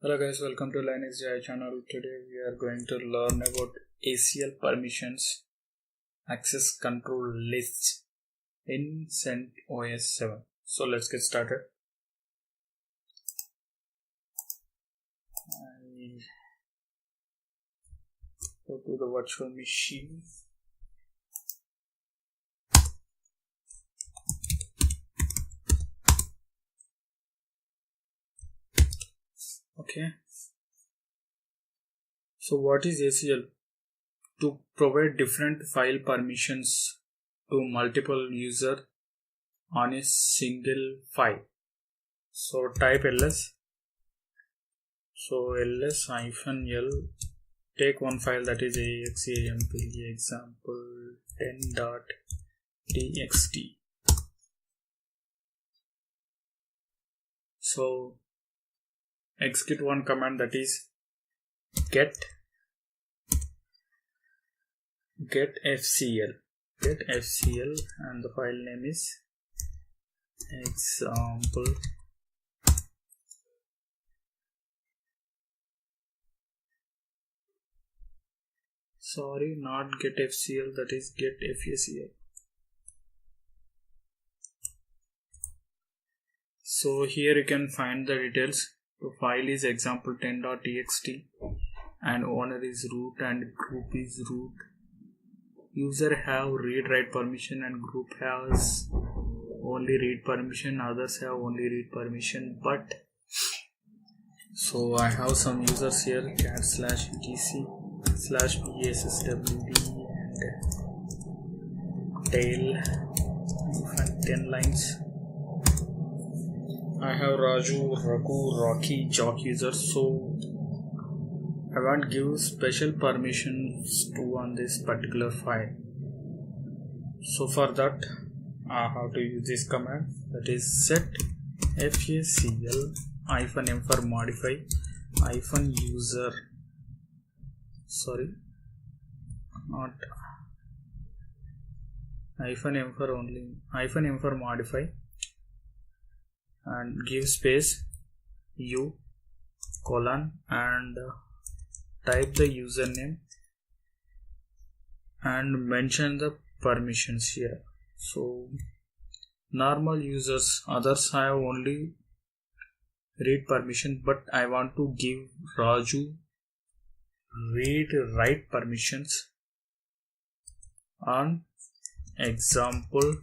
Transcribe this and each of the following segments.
Hello guys, welcome to LinuxJI channel. Today we are going to learn about ACL permissions access control lists in CentOS 7. So let's get started. I go to the virtual machine. Okay. So what is ACL? To provide different file permissions to multiple users on a single file. So type ls. So ls-l, take one file that is example example 10.txt. So execute one command that is get fcl and the file name is example. Sorry, not get fcl, that is get facl. So here you can find the details. The file is example 10.txt and owner is root and group is root. User have read write permission and group has only read permission, others have only read permission. But so I have some users here, cat/etc/bsswd and tail 10 lines. I have Raju, Raghu, Rocky, Jock users, so I want to give special permissions to on this particular file. So for that I have to use this command, that is set facl -m for modify -user, sorry, not -m for only, -m for modify, and give space u colon and type the username and mention the permissions here. So normal users, others have only read permission, but I want to give Raju read write permissions on example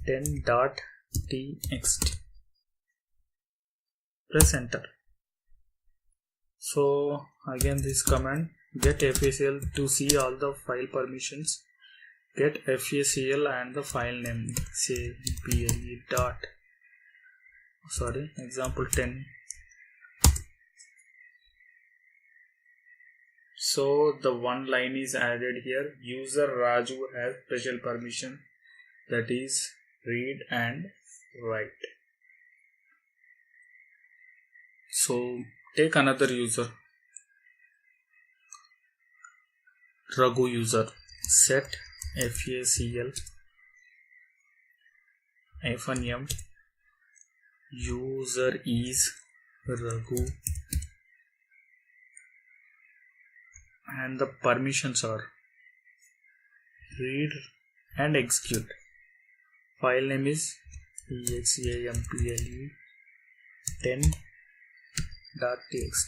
10.txt. Press enter. So again this command get facl to see all the file permissions, get facl and the file name, say ple dot, sorry, example 10. So the one line is added here, user Raju has special permission, that is read and write. So take another user, Raghu user, set facl -m user is Raghu and the permissions are read and execute. File name is example 10.txt.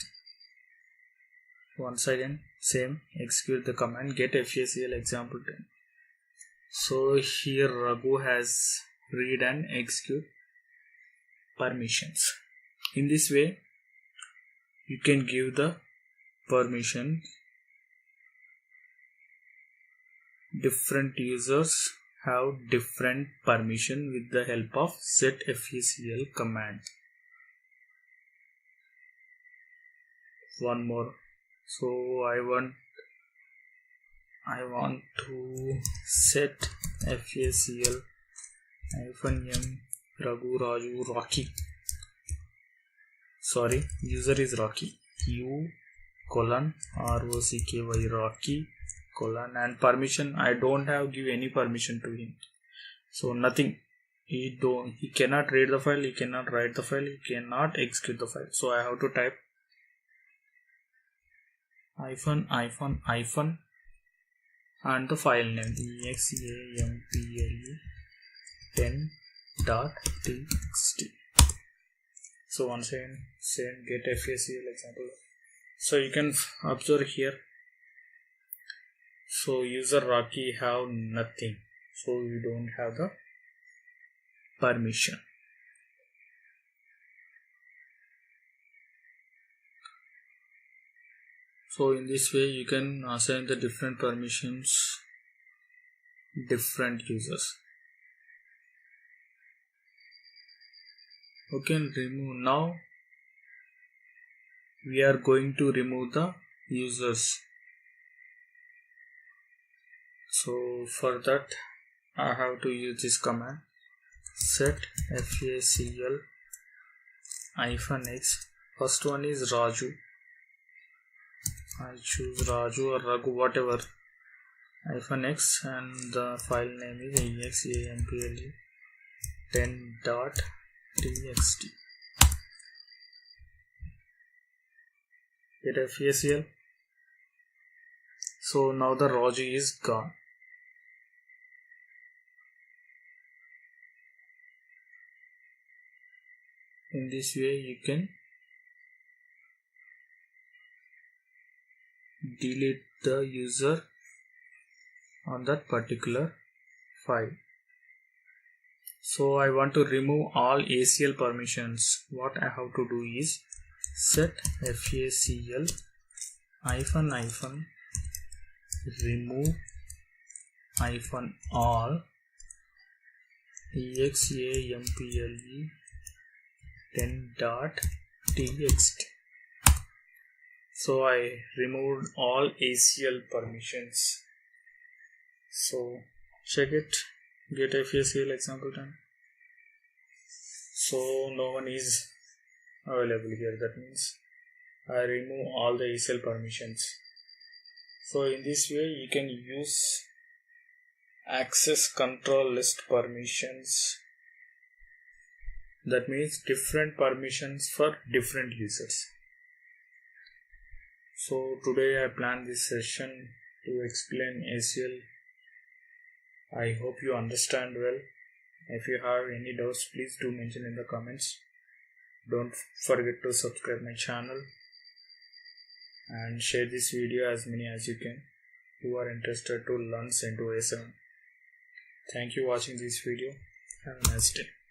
Once again same, execute the command get facl example 10. So here Raghu has read and execute permissions. In this way you can give the permission, different users have different permission with the help of set facl command. One more, so I want to set facl -m Raghu, Raju, Rocky, sorry, user is Rocky, u colon rocky Rocky colon, and permission I don't have give any permission to him, so nothing, he cannot read the file, he cannot write the file, he cannot execute the file. So I have to type -, and the file name example 10.txt. So once again same get facl example. So you can observe here. So user Rocky have nothing, so you don't have the permission. So in this way you can assign the different permissions different users. Okay, remove. Now we are going to remove the users. So for that I have to use this command set facl -x. First one is Raju. I choose Raju or Raghu, whatever, -x, and the file name is example 10.txt. Get facl. So now the Raju is gone. In this way you can delete the user on that particular file. So I want to remove all ACL permissions. What I have to do is set facl -remove -all example 10.txt. So I removed all ACL permissions. So check it, get facl example 10. So no one is available here. That means I remove all the ACL permissions. So in this way you can use access control list permissions. That means different permissions for different users. So today I planned this session to explain ACL. I hope you understand well. If you have any doubts, please do mention in the comments. Don't forget to subscribe my channel and share this video as many as you can who are interested to learn CentOS 7. Thank you for watching this video. Have a nice day.